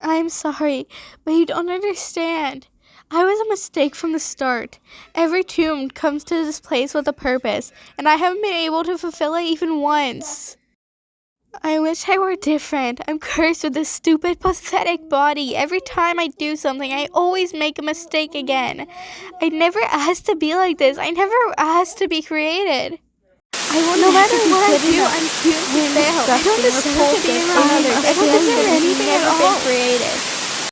I'm sorry, but you don't understand. I was a mistake from the start. Every tomb comes to this place with a purpose, and I haven't been able to fulfill it even once. I wish I were different. I'm cursed with this stupid, pathetic body. Every time I do something, I always make a mistake again. I never asked to be like this. I never asked to be created. No matter what I do, I'm doomed to fail. I don't deserve to be around others. I don't deserve anything at all.